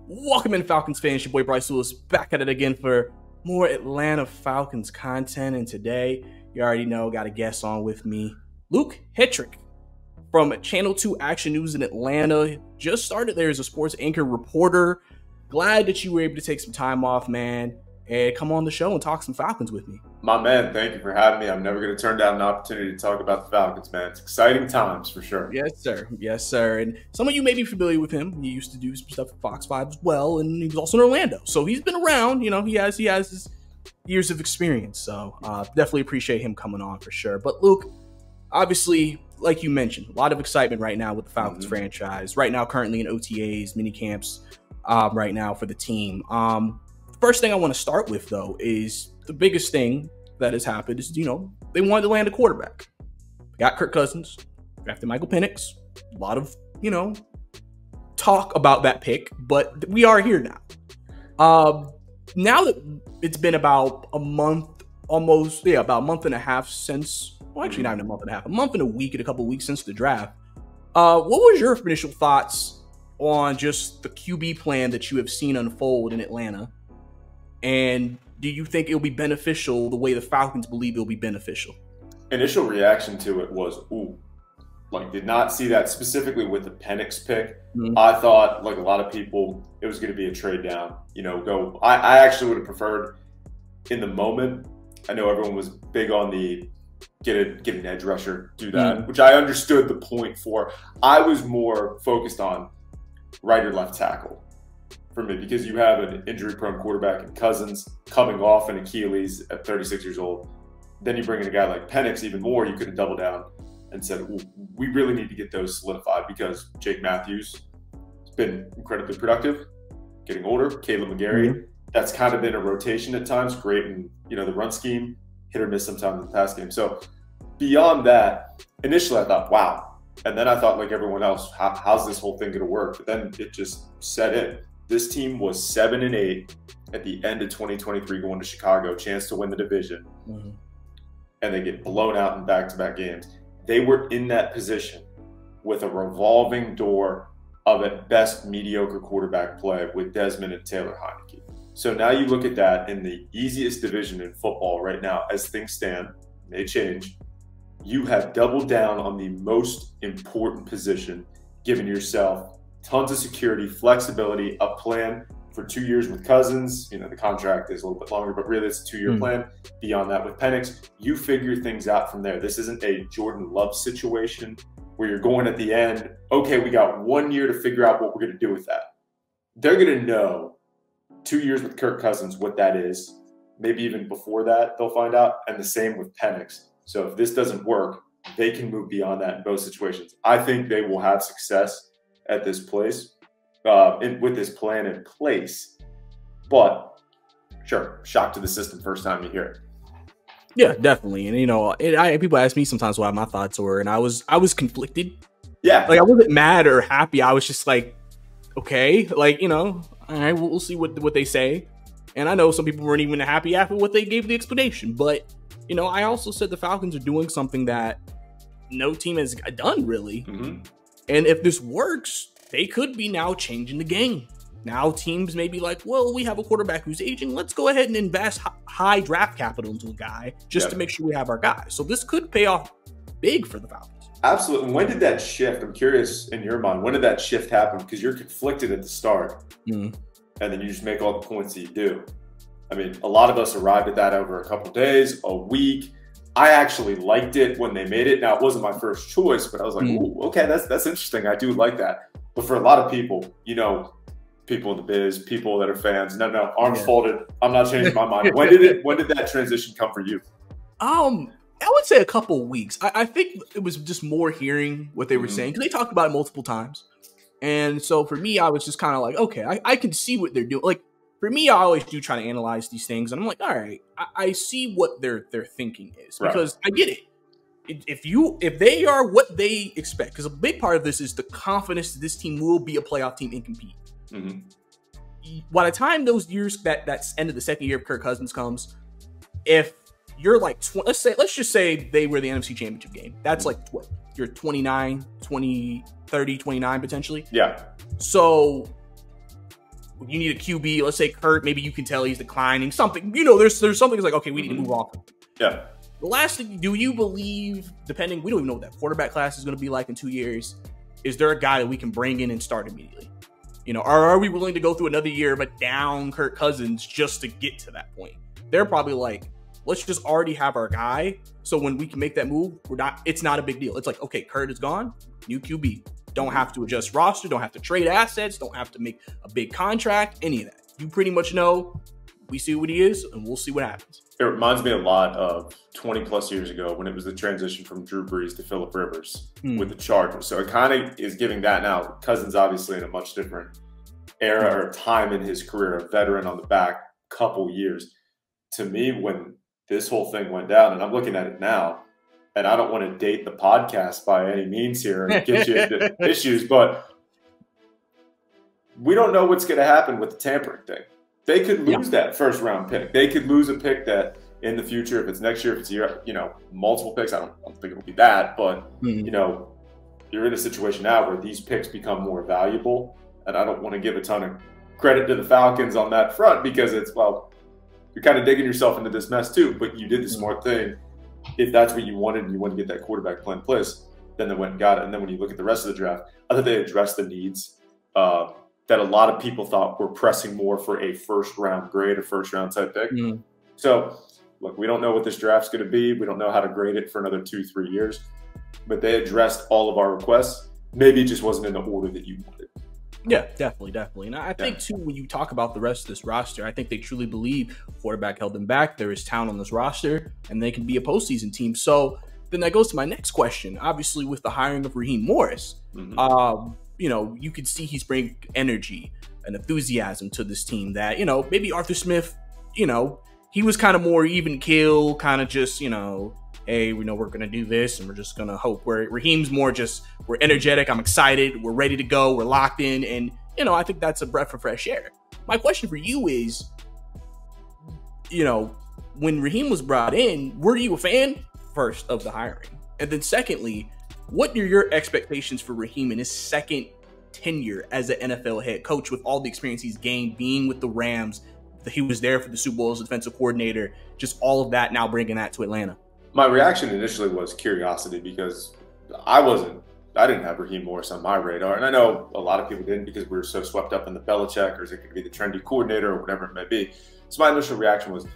Welcome in, Falcons fans. Your boy Bryce Lewis back at it again for more Atlanta Falcons content. And today, you already know, got a guest on with me, Luke Hetrick from Channel 2 Action News in Atlanta. Just started there as a sports anchor reporter. Glad that you were able to take some time off, man, and come on the show and talk some Falcons with me. My man, thank you for having me. I'm never going to turn down an opportunity to talk about the Falcons, man. It's exciting times for sure. Yes, sir. Yes, sir. And some of you may be familiar with him. He used to do some stuff at Fox 5 as well, and he was also in Orlando. So he's been around. You know, he has his years of experience. So definitely appreciate him coming on for sure. But Luke, obviously, like you mentioned, a lot of excitement right now with the Falcons franchise. Right now, currently in OTAs, mini camps right now for the team. First thing I want to start with, though, is the biggest thing that has happened is, you know, they wanted to land a quarterback. They got Kirk Cousins, drafted Michael Penix. A lot of, you know, talk about that pick, but we are here now. Now that it's been about a month, about a month and a half since, well, actually not even a month and a half, a month and a week and a couple of weeks since the draft. What was your initial thoughts on just the QB plan that you have seen unfold in Atlanta? And do you think it'll be beneficial the way the Falcons believe it'll be beneficial? Initial reaction to it was, ooh, like did not see that specifically with the Penix pick. I thought, like a lot of people, it was going to be a trade down. You know, I actually would have preferred in the moment. I know everyone was big on the get an edge rusher, do that, which I understood the point for. I was more focused on right or left tackle for me, because you have an injury-prone quarterback in Cousins coming off an Achilles at 36 years old. Then you bring in a guy like Penix, even more. You could have doubled down and said, we really need to get those solidified, because Jake Matthews has been incredibly productive, getting older. Caleb McGarry, that's kind of been a rotation at times, great in, you know, the run scheme, hit or miss sometimes in the pass game. So beyond that, initially I thought, wow. And then I thought, like everyone else, how's this whole thing going to work? But then it just set in. This team was 7-8 at the end of 2023 going to Chicago, chance to win the division, and they get blown out in back-to-back games. They were in that position with a revolving door of at best mediocre quarterback play with Desmond and Taylor Heineke. So now you look at that in the easiest division in football right now, as things stand, may change. You have doubled down on the most important position, giving yourself tons of security, flexibility, a plan for 2 years with Cousins. You know, the contract is a little bit longer, but really it's a 2-year plan. Beyond that with Penix, you figure things out from there. This isn't a Jordan Love situation where you're going at the end, okay, we got 1 year to figure out what we're going to do with that. They're going to know 2 years with Kirk Cousins what that is. Maybe even before that, they'll find out. And the same with Penix. So if this doesn't work, they can move beyond that in both situations. I think they will have success at this place, with this plan in place. But sure, shock to the system first time you hear it. Yeah, definitely. And you know, people ask me sometimes what my thoughts were, and I was conflicted. Yeah, like I wasn't mad or happy. I was just like, okay, like, you know, all right, we'll see what they say. And I know some people weren't even happy after what they gave the explanation, but you know, I also said the Falcons are doing something that no team has done really. And if this works, they could be now changing the game. Now teams may be like, well, we have a quarterback who's aging. Let's go ahead and invest high draft capital into a guy just to make sure we have our guy. So this could pay off big for the Falcons. Absolutely. When did that shift? I'm curious in your mind, when did that shift happen? Because you're conflicted at the start. And then you just make all the points that you do. I mean, a lot of us arrived at that over a couple days, a week. I actually liked it when they made it. Now, it wasn't my first choice, but I was like, ooh, okay, that's interesting. I do like that. But for a lot of people, you know, people in the biz, people that are fans, no, arms folded. I'm not changing my mind. When did that transition come for you? I would say a couple of weeks. I think it was just more hearing what they were saying, because they talked about it multiple times. And so for me, I was just kind of like, okay, I can see what they're doing. Like, for me, I always do try to analyze these things, and I'm like, all right, I see what their thinking is, because I get it. If they are what they expect, because a big part of this is the confidence that this team will be a playoff team and compete. By the time those years, that's end of the second year of Kirk Cousins comes, if you're like, let's just say they were the NFC Championship game. That's like what? You're 29, 20, 30, 29 potentially. Yeah. So you need a QB. Let's say Kurt, maybe you can tell he's declining. Something, there's something that's like, okay, we need to move off. Yeah. The last thing, do you believe, we don't even know what that quarterback class is going to be like in 2 years. Is there a guy that we can bring in and start immediately? Are we willing to go through another year but down Kirk Cousins just to get to that point? They're probably like, let's just already have our guy. So when we can make that move, it's not a big deal. It's like, okay, Kurt is gone, new QB. Don't have to adjust roster, don't have to trade assets, don't have to make a big contract, any of that. You pretty much know we see what he is and we'll see what happens. It reminds me a lot of 20 plus years ago when it was the transition from Drew Brees to Phillip Rivers with the Chargers. So it kind of is giving that now. Cousins obviously in a much different era or time in his career, a veteran on the back couple years. To me, when this whole thing went down, and I'm looking at it now, and I don't want to date the podcast by any means here and get you into issues, but we don't know what's going to happen with the tampering thing. They could lose that first round pick. They could lose a pick that in the future, if it's next year, if it's year, multiple picks, I don't think it'll be that, but you're in a situation now where these picks become more valuable. And I don't want to give a ton of credit to the Falcons on that front because you're kind of digging yourself into this mess too, but you did the smart thing. If that's what you wanted and you want to get that quarterback plan in place, then they went and got it. And then when you look at the rest of the draft, I thought they addressed the needs that a lot of people thought were pressing more for a first-round grade, a first-round type pick. So, look, we don't know what this draft's going to be. We don't know how to grade it for another 2-3 years. But they addressed all of our requests. Maybe it just wasn't in the order that you wanted. Yeah, definitely. And I think, too, when you talk about the rest of this roster, I think they truly believe quarterback held them back. There is talent on this roster, and they can be a postseason team. So then that goes to my next question. Obviously, with the hiring of Raheem Morris, you can see he's bringing energy and enthusiasm to this team that, maybe Arthur Smith, he was kind of more even keel, kind of just, hey, we know we're going to do this and we're just going to hope. Where Raheem's more just, we're energetic, I'm excited, we're ready to go, we're locked in. And, I think that's a breath of fresh air. My question for you is, when Raheem was brought in, were you a fan first of the hiring? And then secondly, what are your expectations for Raheem in his second tenure as an NFL head coach with all the experience he's gained being with the Rams? He was there for the Super Bowl as defensive coordinator, just all of that, now bringing that to Atlanta. My reaction initially was curiosity because I didn't have Raheem Morris on my radar. And I know a lot of people didn't because we were so swept up in the Belichick or is it going to be the trendy coordinator or whatever it may be. So my initial reaction was,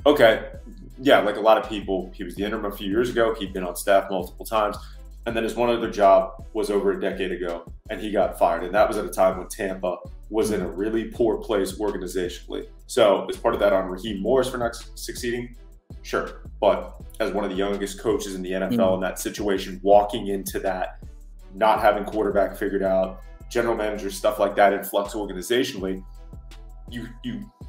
okay, yeah, like a lot of people, he was the interim a few years ago. He'd been on staff multiple times. And then his one other job was over a decade ago and he got fired. And that was at a time when Tampa was in a really poor place organizationally. So is part of that on Raheem Morris for not succeeding? Sure. But as one of the youngest coaches in the NFL in that situation, walking into that, not having quarterback figured out, general manager, stuff like that in flux organizationally, you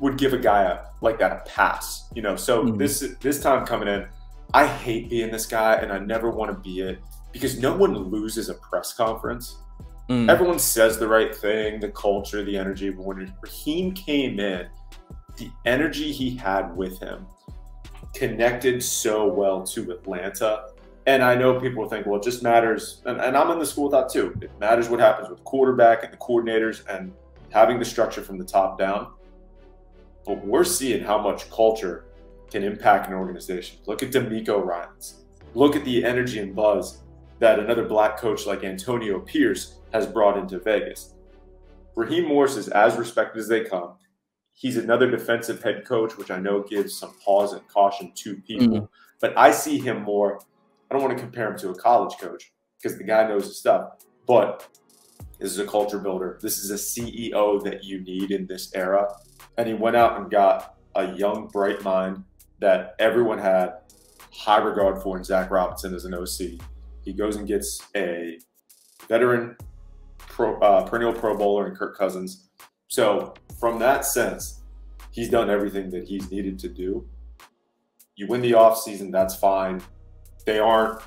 would give a guy like that a pass, So this time coming in, I hate being this guy and I never want to be it because no one loses a press conference. Everyone says the right thing, the culture, the energy. But when Raheem came in, the energy he had with him connected so well to Atlanta. And I know people will think, well, it just matters. And I'm in the school of thought too. It matters what happens with quarterback and the coordinators and having the structure from the top down. But we're seeing how much culture can impact an organization. Look at DeMeco Ryans. Look at the energy and buzz that another black coach like Antonio Pierce has brought into Vegas. Raheem Morris is as respected as they come. He's another defensive head coach, which I know gives some pause and caution to people. But I see him more, I don't want to compare him to a college coach because the guy knows his stuff. But this is a culture builder. This is a CEO that you need in this era. And he went out and got a young, bright mind that everyone had high regard for in Zach Robinson as an OC. He goes and gets a veteran perennial Pro Bowler in Kirk Cousins. So from that sense, he's done everything that he's needed to do. You win the offseason, that's fine. They aren't,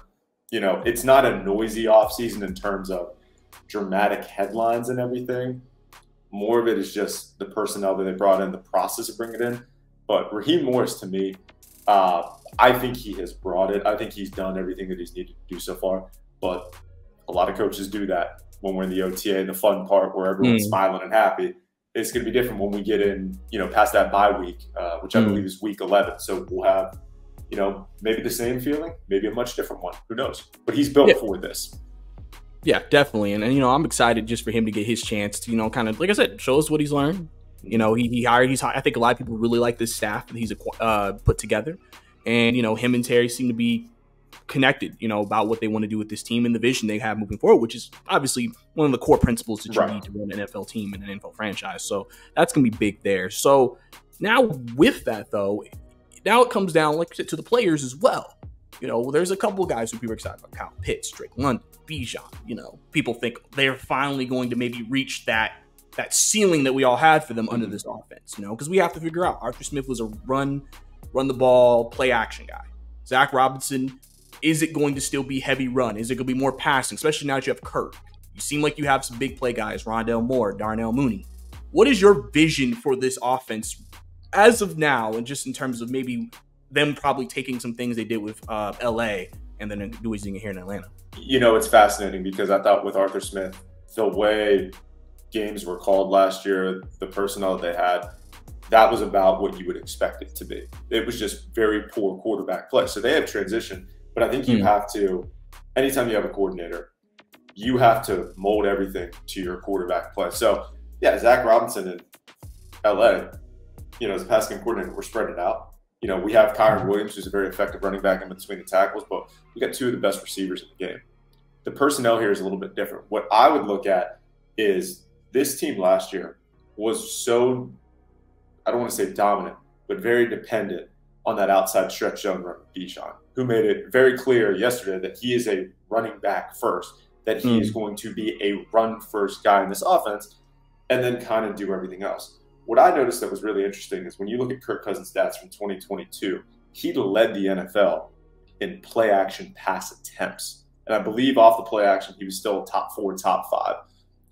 it's not a noisy offseason in terms of dramatic headlines and everything. More of it is just the personnel that they brought in, the process of bringing it in. But Raheem Morris, to me, I think he has brought it. I think he's done everything that he's needed to do so far. But a lot of coaches do that when we're in the OTA, the fun part where everyone's smiling and happy. it's going to be different when we get in, past that bye week, which I believe is week 11. So we'll have, maybe the same feeling, maybe a much different one. Who knows? But he's built for this. Yeah, definitely. And I'm excited just for him to get his chance to, kind of, like I said, show us what he's learned. He hired, I think a lot of people really like this staff that he's put together. And, him and Terry seem to be connected, about what they want to do with this team and the vision they have moving forward, which is obviously one of the core principles that you need to run an NFL team and an NFL franchise. So that's going to be big there. So now with that, though, now it comes down, like I said, to the players as well. There's a couple of guys who people are excited about: Kyle Pitts, Drake London, Bijan. People think they're finally going to maybe reach that ceiling that we all had for them under this offense, because we have to figure out Arthur Smith was a run the ball, play action guy. Zach Robinson, is it going to still be heavy run? Is it going to be more passing, especially now that you have Kirk? You seem like you have some big play guys, Rondale Moore, Darnell Mooney. What is your vision for this offense as of now, and just in terms of maybe them probably taking some things they did with LA and then doing it here in Atlanta? It's fascinating because I thought with Arthur Smith, the way games were called last year, the personnel that they had, that was about what you would expect it to be. It was just very poor quarterback play. So they have transition, but I think you have to, anytime you have a coordinator, you have to mold everything to your quarterback play. So yeah, Zach Robinson in LA, as a passing coordinator, we're spreading it out. We have Kyron Williams, who's a very effective running back in between the tackles, but we got two of the best receivers in the game. The personnel here is a little bit different. What I would look at is this team last year was so, I don't want to say dominant, but very dependent on that outside stretch zone run with Bijan, who made it very clear yesterday that he is a running back first, that he is going to be a run-first guy in this offense, and then kind of do everything else. What I noticed that was really interesting is when you look at Kirk Cousins' stats from 2022, he led the NFL in play-action pass attempts. And I believe off the play-action, he was still top 4, top 5.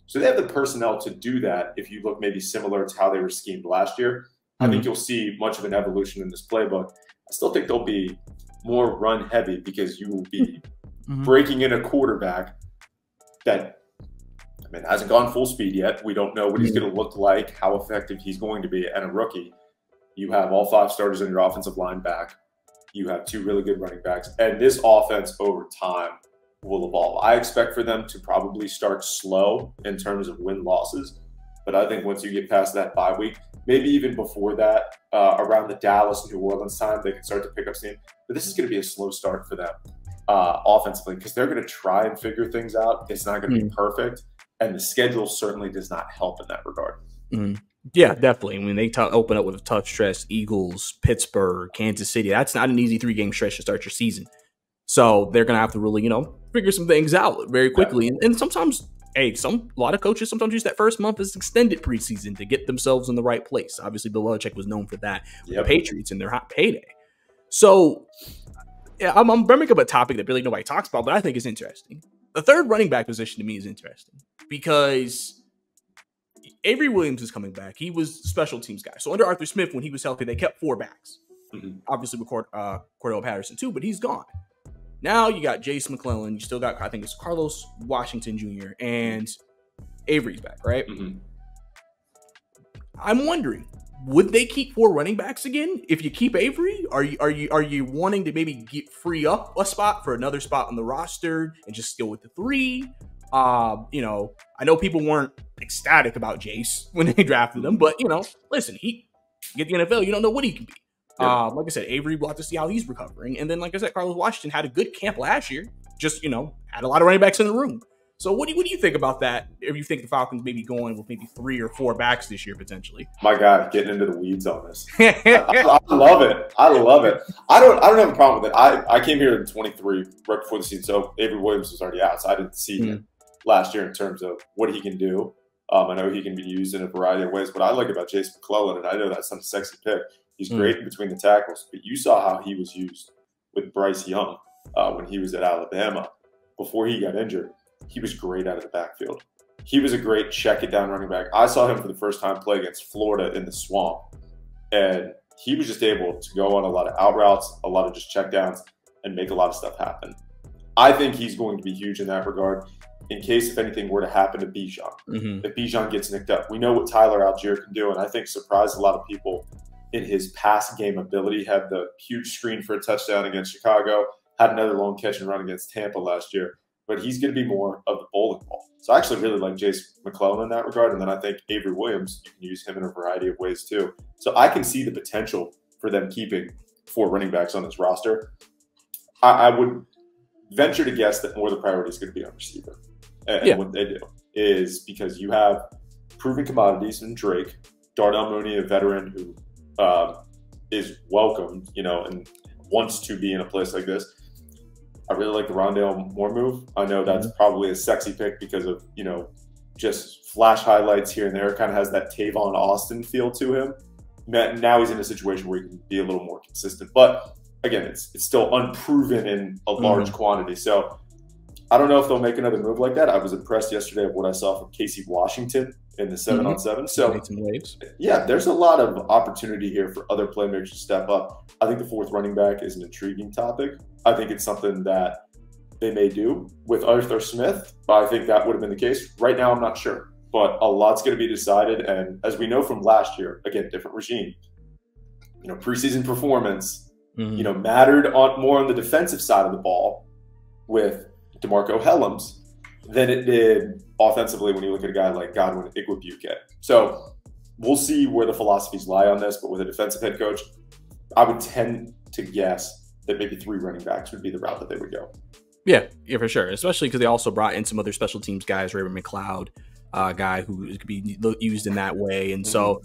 So they have the personnel to do that. If you look maybe similar to how they were schemed last year, I think you'll see much of an evolution in this playbook. I still think they'll be more run-heavy because you will be breaking in a quarterback that hasn't gone full speed yet. We don't know what he's going to look like, how effective he's going to be. And a rookie, you have all 5 starters in your offensive line back. You have 2 really good running backs. And this offense over time will evolve. I expect for them to probably start slow in terms of win-losses. But I think once you get past that bye week, maybe even before that, around the Dallas, New Orleans time, they can start to pick up steam. But this is going to be a slow start for them offensively because they're going to try and figure things out. It's not going to be perfect. And the schedule certainly does not help in that regard. Yeah, definitely. I mean, they open up with a tough stretch: Eagles, Pittsburgh, Kansas City. That's not an easy 3-game stretch to start your season. So they're going to have to really, figure some things out very quickly. And sometimes, a lot of coaches sometimes use that first month as extended preseason to get themselves in the right place. Obviously, Bill Belichick was known for that with the Patriots in their hot payday. So yeah, I'm bringing up a topic that really nobody talks about, but I think is interesting. The third running back position to me is interesting because Avery Williams is coming back. He was a special teams guy. So under Arthur Smith, when he was healthy, they kept 4 backs. Obviously with Cordell Patterson too, but he's gone. Now you got Jace McClellan. You still got, I think it's Carlos Washington Jr. and Avery's back, right? I'm wondering, would they keep 4 running backs again if you keep Avery? Are you wanting to maybe free up a spot for another spot on the roster and just go with the 3? I know people weren't ecstatic about Jace when they drafted him, but listen, he get the NFL, you don't know what he can be. Like I said, Avery, we'll have to see how he's recovering. And then, like I said, Carlos Washington had a good camp last year. Just, had a lot of running backs in the room. So what do you think about that? If you think the Falcons may be going with maybe 3 or 4 backs this year, potentially? My God, getting into the weeds on this. I love it. I love it. I don't have a problem with it. I came here in 23 right before the season. So Avery Williams was already out. So I didn't see him last year in terms of what he can do. I know he can be used in a variety of ways. What I like about Jace McClellan, and I know that's some sexy pick, he's great in between the tackles, but you saw how he was used with Bryce Young when he was at Alabama before he got injured. He was great out of the backfield. He was a great check-it-down running back. I saw him for the first time play against Florida in the swamp, and he was just able to go on a lot of out routes, a lot of just checkdowns, and make a lot of stuff happen. I think he's going to be huge in that regard. in case if anything were to happen to Bijan. Mm-hmm. If Bijan gets nicked up, we know what Tyler Algier can do, and I think surprised a lot of people in his pass game ability. Had the huge screen for a touchdown against Chicago, had another long catch and run against Tampa last year, but he's going to be more of the bowling ball. So I actually really like Jace McClellan in that regard, and then I think Avery Williams, you can use him in a variety of ways too. So I can see the potential for them keeping 4 running backs on this roster. I would venture to guess that more of the priority is going to be on receiver. And what they do is because you have proven commodities in Drake, Darnell Mooney, a veteran who is welcomed, and wants to be in a place like this. I really like the Rondale Moore move. I know that's probably a sexy pick because of, just flash highlights here and there. Kind of has that Tavon Austin feel to him. Now he's in a situation where he can be a little more consistent. But again, it's still unproven in a large quantity. So I don't know if they'll make another move like that. I was impressed yesterday of what I saw from Casey Washington in the 7-on-7. So yeah, there's a lot of opportunity here for other playmakers to step up. I think the 4th running back is an intriguing topic. I think it's something that they may do with Arthur Smith. I think that would have been the case. Right now, I'm not sure. But a lot's going to be decided. And as we know from last year, again, different regime, preseason performance, mattered more on the defensive side of the ball with DeMarco Hellams than it did offensively when you look at a guy like Godwin Igwebuike. So we'll see where the philosophies lie on this. But with a defensive head coach, I would tend to guess that maybe 3 running backs would be the route that they would go. Yeah, for sure. Especially because they also brought in some other special teams guys, Raymond McLeod, guy who could be used in that way. And so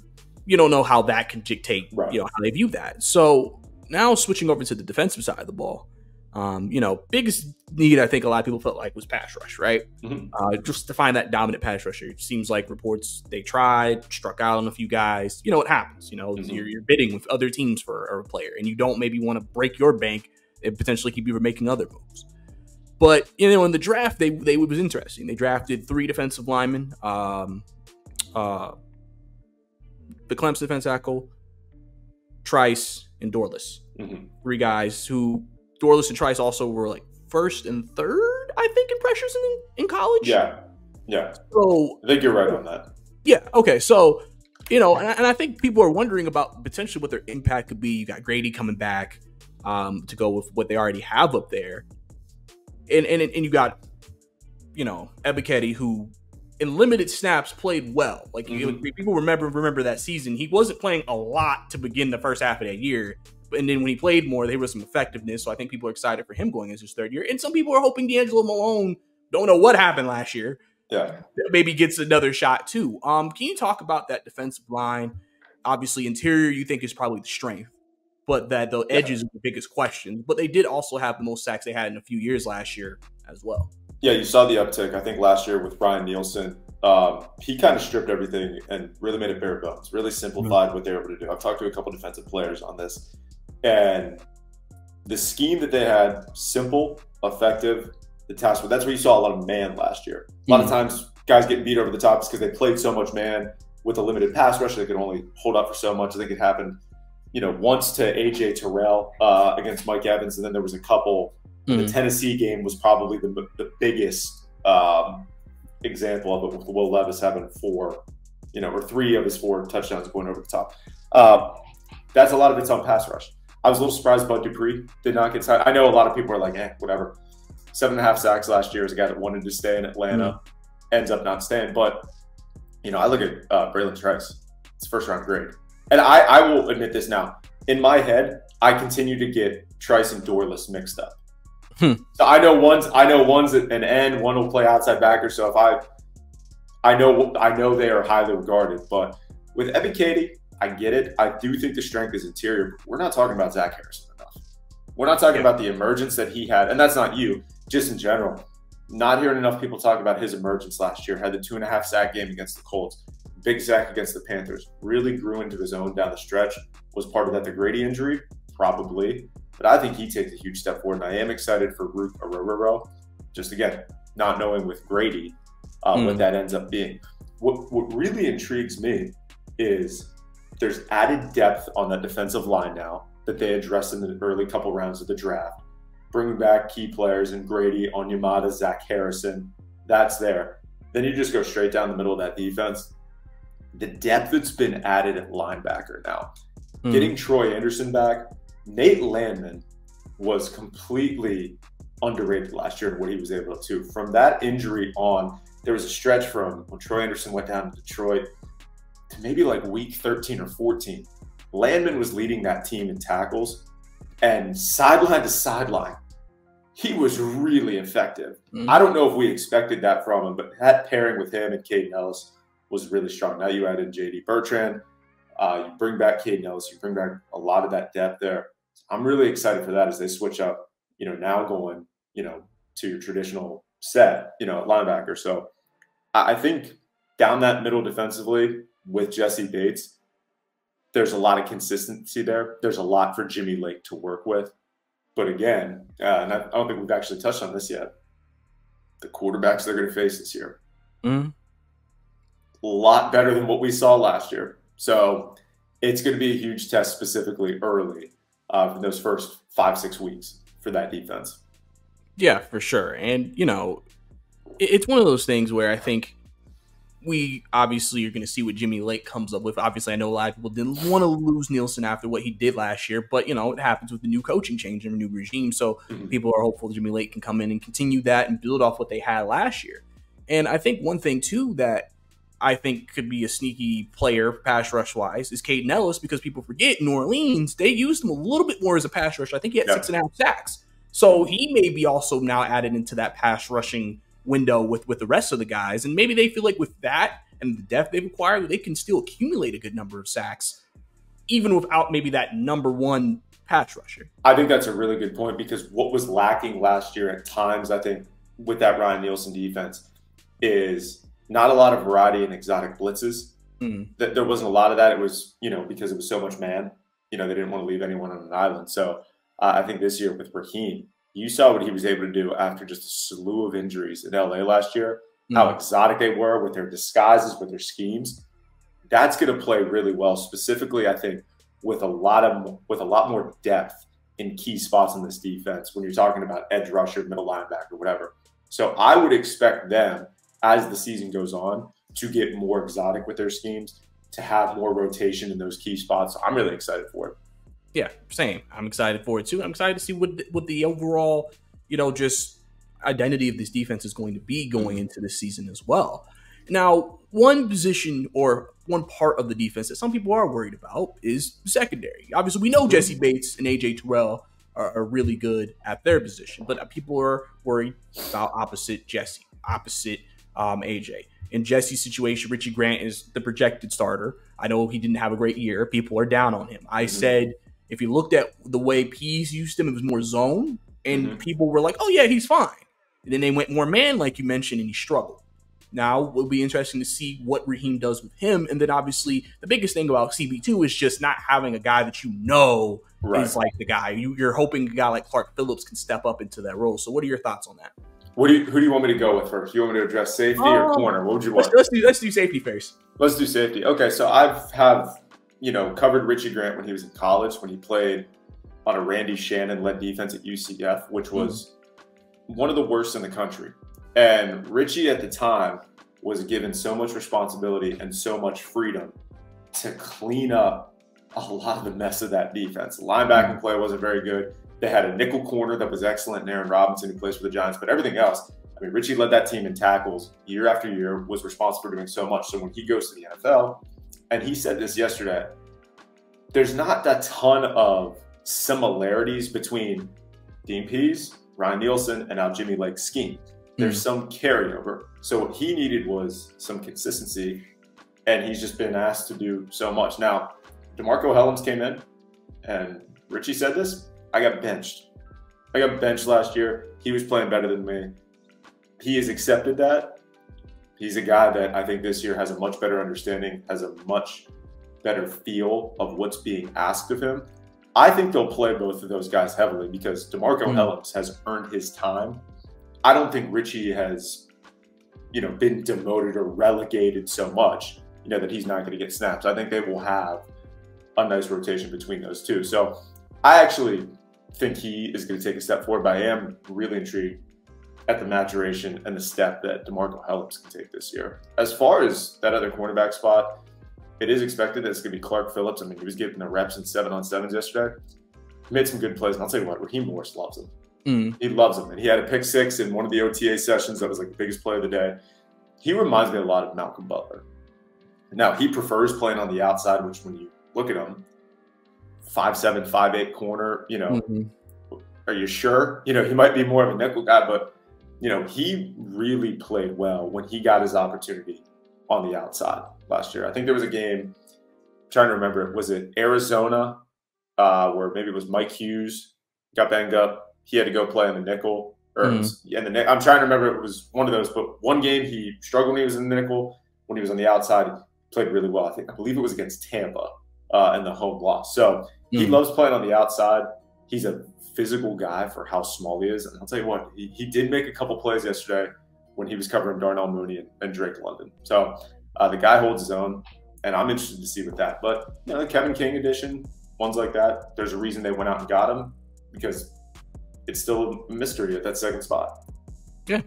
you don't know how that can dictate, how they view that. So now switching over to the defensive side of the ball, biggest need I think a lot of people felt like was pass rush, right? Just to find that dominant pass rusher. It seems like reports they tried, struck out on a few guys. What happens? You're bidding with other teams for a player, and you don't maybe want to break your bank and potentially keep you from making other moves. But in the draft, they was interesting. They drafted 3 defensive linemen, the Clemson defense tackle, Trice, and Dorless. 3 guys who Dorless and Trice also were like 1st and 3rd, I think, in pressures in college. Yeah. So I think you're right on that. Yeah. Okay. So and I think people are wondering about potentially what their impact could be. You got Grady coming back to go with what they already have up there. And you got, Ebiketie, who in limited snaps played well. Like people remember that season. He wasn't playing a lot to begin the first half of that year. And then when he played more, there was some effectiveness. So I think people are excited for him going into his 3rd year. And some people are hoping D'Angelo Malone, don't know what happened last year, maybe gets another shot too. Can you talk about that defensive line? Obviously, interior you think is probably the strength, but that the edges are the biggest question. But they did also have the most sacks they had in a few years last year as well. Yeah, you saw the uptick. I think last year with Brian Nielsen, he kind of stripped everything and really made it bare bones, really simplified what they were able to do. I've talked to a couple defensive players on this. And the scheme that they had, simple, effective, the task. That's where you saw a lot of man last year. A lot of times guys getting beat over the top because they played so much man with a limited pass rush. They could only hold up for so much. I think it happened, once to A.J. Terrell against Mike Evans. And then there was a couple. The Tennessee game was probably the biggest example of it, with Will Levis having 4, or 3 of his 4 touchdowns going over the top. That's a lot of it's on pass rush. I was a little surprised Bud Dupree did not get signed. I know a lot of people are like, whatever. 7.5 sacks last year as a guy that wanted to stay in Atlanta, ends up not staying. But, I look at Braylon Trice. It's 1st-round grade. And I will admit this now. In my head, I continue to get Trice and Dorless mixed up. So I know one's an end, one will play outside backer. So if I know they are highly regarded. But with Ebiketie, I get it. I do think the strength is interior. We're not talking about Zach Harrison enough. We're not talking about the emergence that he had. And that's not you, just in general. Not hearing enough people talk about his emergence last year. Had the 2.5 sack game against the Colts. Big sack against the Panthers. Really grew into his own down the stretch. Was part of that the Grady injury? Probably. But I think he takes a huge step forward. And I am excited for Ruth Arroyo. Just again, not knowing with Grady what that ends up being. What really intrigues me is there's added depth on that defensive line now that they addressed in the early couple rounds of the draft. Bringing back key players in Grady, Onyemata, Zach Harrison, That's there. Then you just go straight down the middle of that defense. The depth that's been added at linebacker now. Getting Troy Anderson back, Nate Landman was completely underrated last year in what he was able to do. From that injury on, there was a stretch from when Troy Anderson went down to Detroit to maybe like week 13 or 14. Landman was leading that team in tackles, and sideline to sideline, he was really effective. I don't know if we expected that from him, but that pairing with him and Caden Ellis was really strong. Now you add in J.D. Bertrand, you bring back Caden Ellis, you bring back a lot of that depth there. I'm really excited for that as they switch up, now going, to your traditional set, at linebacker. So I think down that middle defensively with Jesse Bates, there's a lot of consistency there. There's a lot for Jimmy Lake to work with. But again, and I don't think we've actually touched on this yet, the quarterbacks they're going to face this year. A lot better than what we saw last year. So it's going to be a huge test specifically early in those first 5-6 weeks for that defense. Yeah, for sure. And, it's one of those things where I think we obviously are going to see what Jimmy Lake comes up with. Obviously, I know a lot of people didn't want to lose Nielsen after what he did last year, but, it happens with the new coaching change and a new regime. So people are hopeful that Jimmy Lake can come in and continue that and build off what they had last year. And I think one thing, too, that I think could be a sneaky player pass rush wise is Caden Ellis, because people forget New Orleans, they used him a little bit more as a pass rusher. I think he had 6.5 sacks. So he may be also now added into that pass rushing window with the rest of the guys. And maybe they feel like with that and the depth they've acquired, they can still accumulate a good number of sacks, even without maybe that number one pass rusher. I think that's a really good point, because what was lacking last year at times, I think, with that Ryan Nielsen defense is not a lot of variety and exotic blitzes. There wasn't a lot of that. It was, because it was so much man, they didn't want to leave anyone on an island. So I think this year with Raheem, you saw what he was able to do after just a slew of injuries in LA last year, how exotic they were with their disguises, with their schemes. That's going to play really well, specifically, I think, with a lot more depth in key spots in this defense when you're talking about edge rusher, middle linebacker, whatever. So I would expect them, as the season goes on, to get more exotic with their schemes, to have more rotation in those key spots. So I'm really excited for it. Yeah, same. I'm excited for it too. I'm excited to see what the overall, just identity of this defense is going to be going into this season as well. Now, one position or one part of the defense that some people are worried about is secondary. Obviously, we know Jesse Bates and AJ Terrell are really good at their position, but people are worried about opposite Jesse, opposite AJ. In Jesse's situation, Richie Grant is the projected starter. I know he didn't have a great year. People are down on him. I said, if you looked at the way Pease used him, it was more zone, and people were like, oh, yeah, he's fine. And then they went more man, like you mentioned, and he struggled. Now, it'll be interesting to see what Raheem does with him. And then, obviously, the biggest thing about CB2 is just not having a guy that is like the guy. You're hoping a guy like Clark Phillips can step up into that role. So what are your thoughts on that? Who do you want me to go with first? You want me to address safety or corner? What would you want? Let's do safety first. Let's do safety. Okay, so I've covered Richie Grant when he was in college, when he played on a Randy Shannon-led defense at UCF, which was one of the worst in the country. And Richie at the time was given so much responsibility and so much freedom to clean up a lot of the mess of that defense. The linebacking play wasn't very good. They had a nickel corner that was excellent in Aaron Robinson, who plays for the Giants, but everything else, Richie led that team in tackles year after year, was responsible for doing so much. So when he goes to the NFL, and he said this yesterday, there's not a ton of similarities between Dean Pease, Ryan Nielsen, and now Jimmy Lake's scheme. There's some carryover. So what he needed was some consistency, and he's just been asked to do so much. Now, DeMarco Hellams came in, and Richie said this, I got benched. I got benched last year. He was playing better than me. He has accepted that. He's a guy that I think this year has a much better understanding, has a much better feel of what's being asked of him. I think they'll play both of those guys heavily because DeMarco Hellams has earned his time. I don't think Richie has, been demoted or relegated so much, that he's not going to get snaps. I think they will have a nice rotation between those two. So I actually think he is going to take a step forward, but I am really intrigued at the maturation and the step that DeMarco Hellams can take this year. As far as that other cornerback spot, it is expected that it's going to be Clark Phillips. I mean, he was getting the reps in 7-on-7s yesterday. He made some good plays, and I'll tell you what, Raheem Morris loves him. He loves him, and he had a pick six in one of the OTA sessions that was like the biggest play of the day. He reminds me a lot of Malcolm Butler. Now, he prefers playing on the outside, which when you look at him, 5'7", 5'8" corner, are you sure? He might be more of a nickel guy, but, he really played well when he got his opportunity on the outside last year. I think there was a game, I'm trying to remember, was it Arizona, where maybe it was Mike Hughes got banged up. He had to go play on the nickel. I'm trying to remember, it was one of those, but one game he struggled when he was in the nickel. When he was on the outside, he played really well. I believe it was against Tampa in the home loss. So he loves playing on the outside. He's a physical guy for how small he is. And I'll tell you what, he did make a couple plays yesterday when he was covering Darnell Mooney and Drake London. So the guy holds his own, and I'm interested to see with that. But, the Kevin King edition, ones like that, there's a reason they went out and got him, because it's still a mystery at that second spot. Yeah.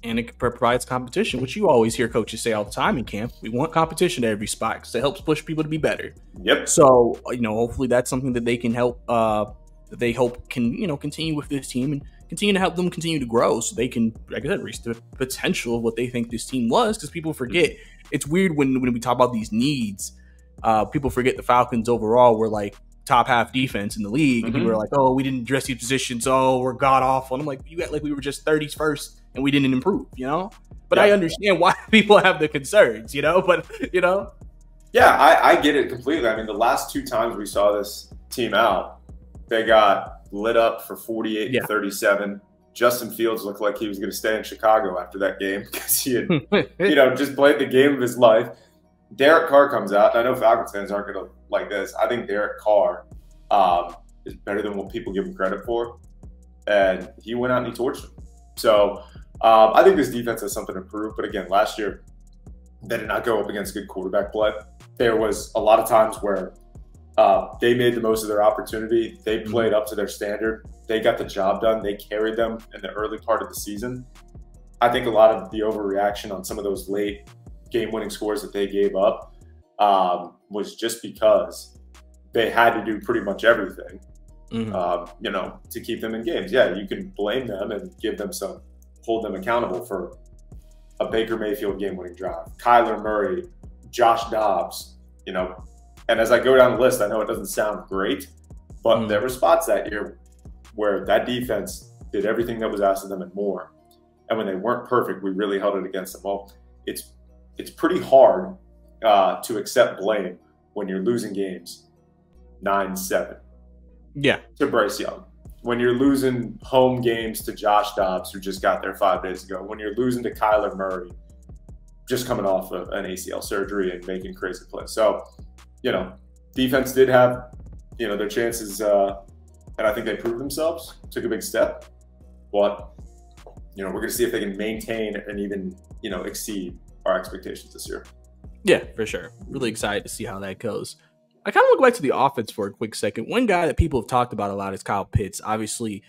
And it provides competition, which you always hear coaches say all the time in camp. We want competition at every spot because it helps push people to be better. Yep. So, hopefully that's something that they can help, that they hope can, continue with this team and continue to help them continue to grow so they can, like I said, reach the potential of what they think this team was, because people forget. It's weird when we talk about these needs, people forget the Falcons overall were like top half defense in the league. And people are like, oh, we didn't address these positions. Oh, we're god awful. And I'm like, you act like we were just 30s first and we didn't improve, But I understand why people have the concerns, but. Yeah, I get it completely. I mean, the last two times we saw this team out, they got lit up for 48-37. Justin Fields looked like he was going to stay in Chicago after that game because he had, just played the game of his life. Derek Carr comes out. I know Falcons fans aren't going to like this. I think Derek Carr is better than what people give him credit for. And he went out and he torched him. So I think this defense has something to prove. But again, last year, they did not go up against good quarterback play. There was a lot of times where they made the most of their opportunity. They played up to their standard. They got the job done. They carried them in the early part of the season. I think a lot of the overreaction on some of those late game-winning scores that they gave up was just because they had to do pretty much everything, to keep them in games. Yeah, you can blame them and hold them accountable for a Baker Mayfield game-winning drive, Kyler Murray, Josh Dobbs, And as I go down the list, I know it doesn't sound great, but there were spots that year where that defense did everything that was asked of them and more. And when they weren't perfect, we really held it against them. Well, it's pretty hard to accept blame when you're losing games 9-7. Yeah. To Bryce Young. When you're losing home games to Josh Dobbs, who just got there 5 days ago. When you're losing to Kyler Murray, just coming off of an ACL surgery and making crazy plays. So, defense did have, their chances, and I think they proved themselves, took a big step. But, we're going to see if they can maintain and even, exceed our expectations this year. Yeah, for sure. Really excited to see how that goes. I kind of look back to the offense for a quick second. One guy that people have talked about a lot is Kyle Pitts. Obviously,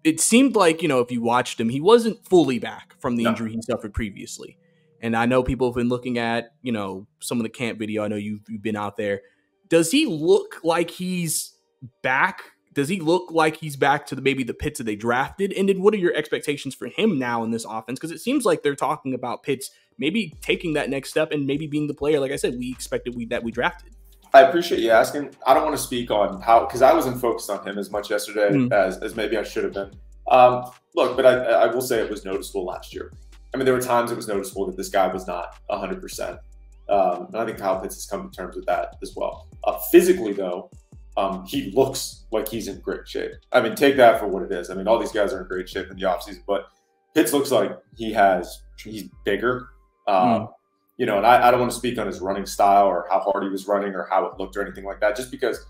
it seemed like, if you watched him, he wasn't fully back from the injury he suffered previously. And I know people have been looking at, some of the camp video. I know you've been out there. Does he look like he's back? Does he look like he's back to maybe the Pitts that they drafted? And then what are your expectations for him now in this offense? Because it seems like they're talking about Pitts maybe taking that next step and maybe being the player, like I said, we expected that we drafted. I appreciate you asking. I don't want to speak on how, because I wasn't focused on him as much yesterday as maybe I should have been. Look, but I will say it was noticeable last year. I mean, there were times it was noticeable that this guy was not 100%. And I think Kyle Pitts has come to terms with that as well. Physically, though, he looks like he's in great shape. I mean, take that for what it is. I mean, all these guys are in great shape in the offseason, but Pitts looks like he's bigger. And I don't want to speak on his running style or how hard he was running or how it looked or anything like that, just because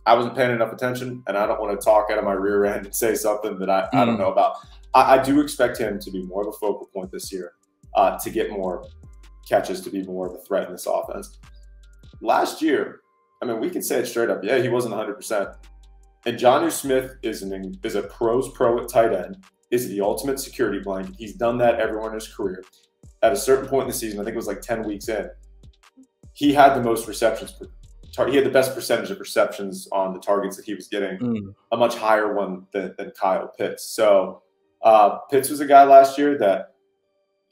I wasn't paying enough attention and I don't want to talk out of my rear end and say something that I don't know about. I do expect him to be more of a focal point this year, to get more catches, to be more of a threat in this offense. Last year, I mean, we can say it straight up. Yeah, he wasn't 100%. And Jonnu Smith is a pro's pro at tight end. is the ultimate security blanket. He's done that everywhere in his career. At a certain point in the season, I think it was like 10 weeks in, he had the most receptions per he had the best percentage of receptions on the targets that he was getting, a much higher one than Kyle Pitts. So Pitts was a guy last year that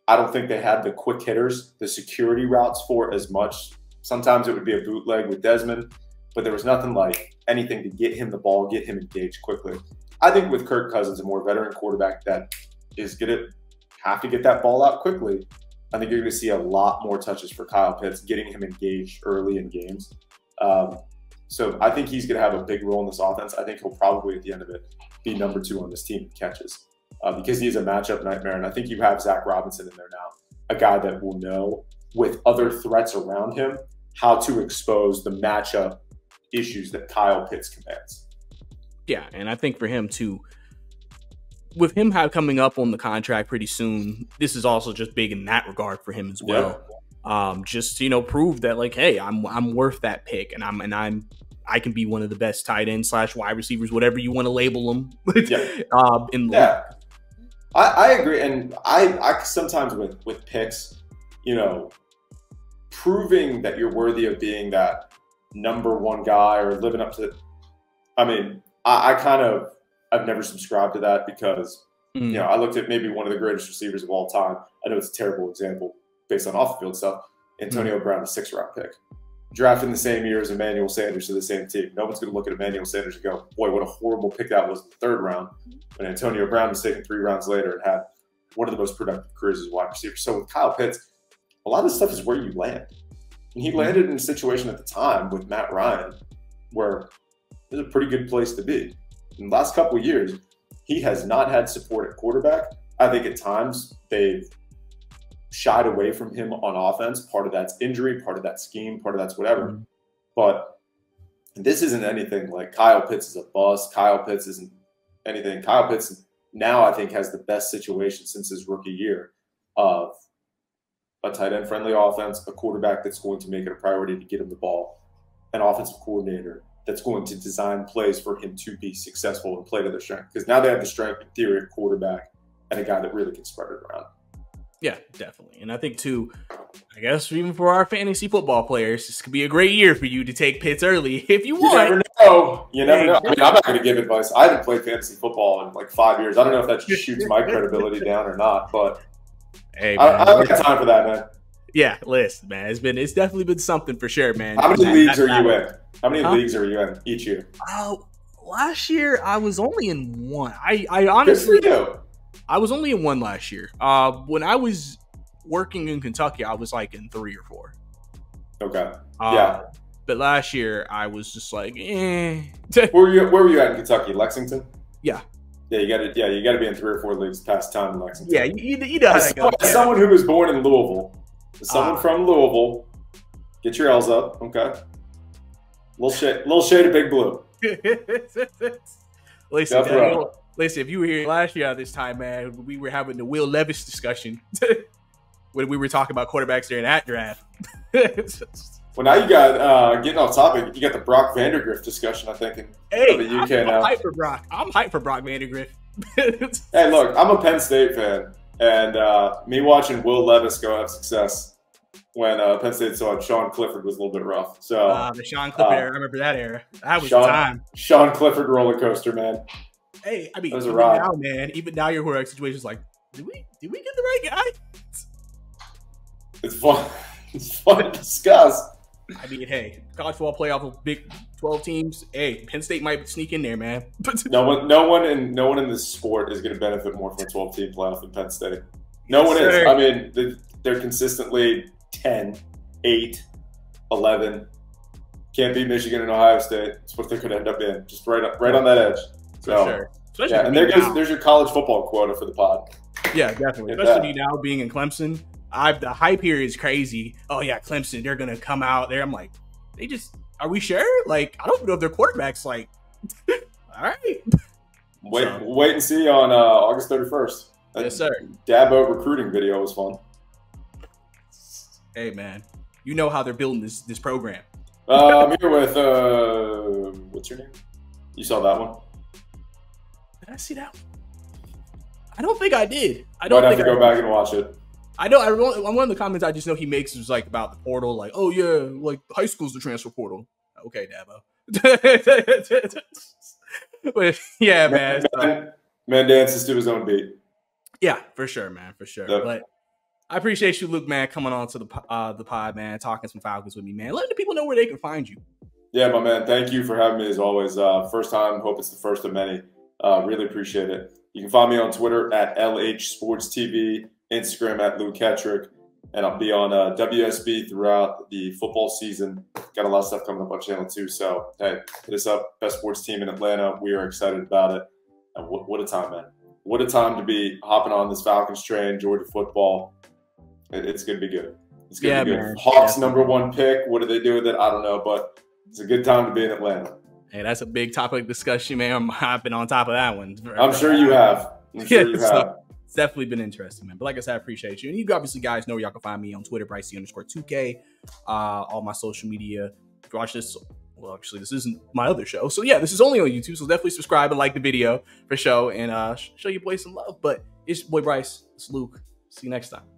I don't think they had the quick hitters, the security routes for as much. Sometimes it would be a bootleg with Desmond, but there was nothing like anything to get him the ball, get him engaged quickly. I think with Kirk Cousins, a more veteran quarterback that is going to have to get that ball out quickly, I think you're going to see a lot more touches for Kyle Pitts, getting him engaged early in games. So I think he's going to have a big role in this offense. I think he'll probably, at the end of it, be number 2 on this team in catches because he's a matchup nightmare. And I think you have Zach Robinson in there now, a guy that will know, with other threats around him, how to expose the matchup issues that Kyle Pitts commands. Yeah, and I think for him too, with him coming up on the contract pretty soon, this is also just big in that regard for him as well. Yeah. Just prove that, like, hey, I'm worth that pick, and I can be one of the best tight end / wide receivers, whatever you want to label them. I agree, and I sometimes with picks, proving that you're worthy of being that number 1 guy or living up to. I mean, I've never subscribed to that because I looked at maybe one of the greatest receivers of all time. I know it's a terrible example based on off-the-field stuff. Antonio Brown, a 6th-round pick, drafted in the same year as Emmanuel Sanders to the same team. No one's going to look at Emmanuel Sanders and go, boy, what a horrible pick that was in the 3rd round. When Antonio Brown was taken 3 rounds later and had one of the most productive careers as a wide receiver. So with Kyle Pitts, a lot of this stuff is where you land. And he landed in a situation at the time with Matt Ryan where it was a pretty good place to be. In the last couple of years, he has not had support at quarterback. I think at times they've shied away from him on offense. Part of that's injury, part of that's scheme, part of that's whatever. But this isn't anything like Kyle Pitts is a bust. Kyle Pitts isn't anything. Kyle Pitts now, I think, has the best situation since his rookie year of a tight end friendly offense, a quarterback that's going to make it a priority to get him the ball, an offensive coordinator that's going to design plays for him to be successful and play to their strength. Because now they have the strength in theory at quarterback and a guy that really can spread it around. Yeah, definitely. And I think, too, I guess even for our fantasy football players, this could be a great year for you to take Pitts early if you want. You never know. You never know. I mean, I'm not going to give advice. I haven't played fantasy football in like 5 years. I don't know if that shoots my credibility down or not, but hey, man, I don't got time for that, man. Yeah, listen, man. It's definitely been something for sure, man. How many leagues are you in? How many leagues are you in each year? Last year I was only in one. I honestly, good for you. I was only in one last year. When I was working in Kentucky, I was like in 3 or 4. Okay. Yeah. But last year I was just like, eh. Where were you at in Kentucky? Lexington? Yeah. Yeah, you got to be in 3 or 4 leagues past time in Lexington. Yeah, you know how that goes. As someone who was born in Louisville, someone from Louisville, get your L's up, okay? Little shade of Big Blue. Listen, if you were here last year at this time, man, we were having the Will Levis discussion when we were talking about quarterbacks during that draft. Well, now you got, getting off topic, you got the Brock Vandergrift discussion, I think, in the UK now. I'm hyped for Brock. I'm hyped for Brock Vandergrift. Hey, look, I'm a Penn State fan, and me watching Will Levis go have success when Penn State saw Sean Clifford was a little bit rough. So the Sean Clifford era, I remember that era. That was the time. Sean Clifford roller coaster, man. Hey, I mean, even now your quarterback situation is like, did we get the right guy? It's fun. It's fun to discuss. I mean, hey, college football playoff of Big 12 teams. Hey, Penn State might sneak in there, man. no one in this sport is going to benefit more from a 12-team playoff than Penn State. No one is. I mean, they're consistently 10, 8, 11. Can't beat Michigan and Ohio State. That's what they're going to end up in. Just right on that edge. So, for sure. Yeah, and there's your college football quota for the pod. Yeah, definitely. Especially now being in Clemson. The hype here is crazy. Oh, yeah, Clemson, they're going to come out there. I'm like, are we sure? Like, I don't know if their quarterback's like, all right. Wait and see on August 31st. Yes, sir. Dabo recruiting video was fun. Hey, man, you know how they're building this program. I'm here with, what's your name? You saw that one? Did I see that one? I don't think I did. I Might don't have think to go back and watch it. I know. One of the comments I just know he makes is like about the portal, like, oh yeah, like high school's the transfer portal. Okay, Dabo. But yeah, man dances to his own beat. Yeah, for sure, man, for sure. Yep. But I appreciate you, Luke, man, coming on to the pod, man, talking some Falcons with me, man. Letting the people know where they can find you. Yeah, my man. Thank you for having me as always. First time. Hope it's the first of many. Really appreciate it. You can find me on Twitter at LHSportsTV, Instagram at Luke Hetrick, and I'll be on WSB throughout the football season. Got a lot of stuff coming up on Channel 2. So, hey, hit us up. Best sports team in Atlanta. We are excited about it. And what a time, man. What a time to be hopping on this Falcons train, Georgia football. It's going to be good. It's going to be good. Man. Hawks #1 pick. What do they do with it? I don't know, but it's a good time to be in Atlanta. Hey, that's a big topic of discussion, man. I've been on top of that one. I'm sure you have. I'm sure you have. So it's definitely been interesting, man. But like I said, I appreciate you. And you obviously guys know where y'all can find me on Twitter, Bricey_2K. All my social media. If you watch this, well, actually, this isn't my other show. So yeah, this is only on YouTube. So definitely subscribe and like the video for show and show your boy some love. But it's your boy Bryce. It's Luke. See you next time.